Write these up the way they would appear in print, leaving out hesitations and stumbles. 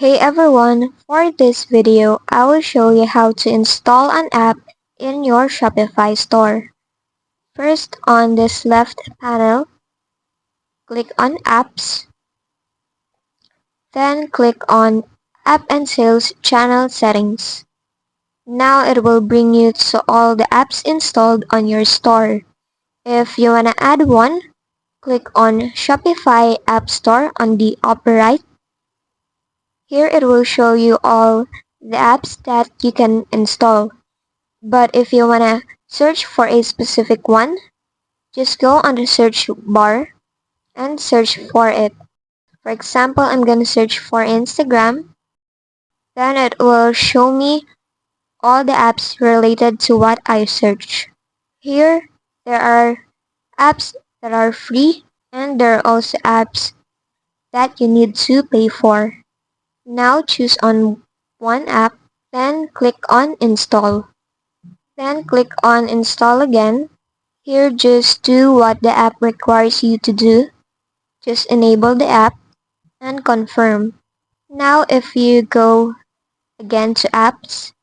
Hey everyone, for this video, I will show you how to install an app in your Shopify store. First, on this left panel, click on Apps, then click on App and Sales Channel Settings. Now it will bring you to all the apps installed on your store. If you wanna add one, click on Shopify App Store on the upper right. Here it will show you all the apps that you can install. But if you wanna search for a specific one, just go on the search bar and search for it. For example, I'm gonna search for Instagram. Then it will show me all the apps related to what I search. Here, there are apps that are free and there are also apps that you need to pay for. Now choose on one app, then click on Install. Then click on Install again. Here, just do what the app requires you to do. Just enable the app and confirm. Now if you go again to Apps,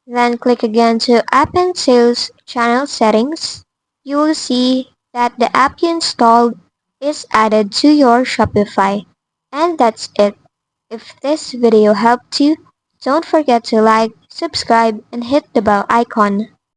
then click again to App and Sales Channel Settings, you will see that the app you installed is added to your Shopify. And that's it. If this video helped you, don't forget to like, subscribe, and hit the bell icon.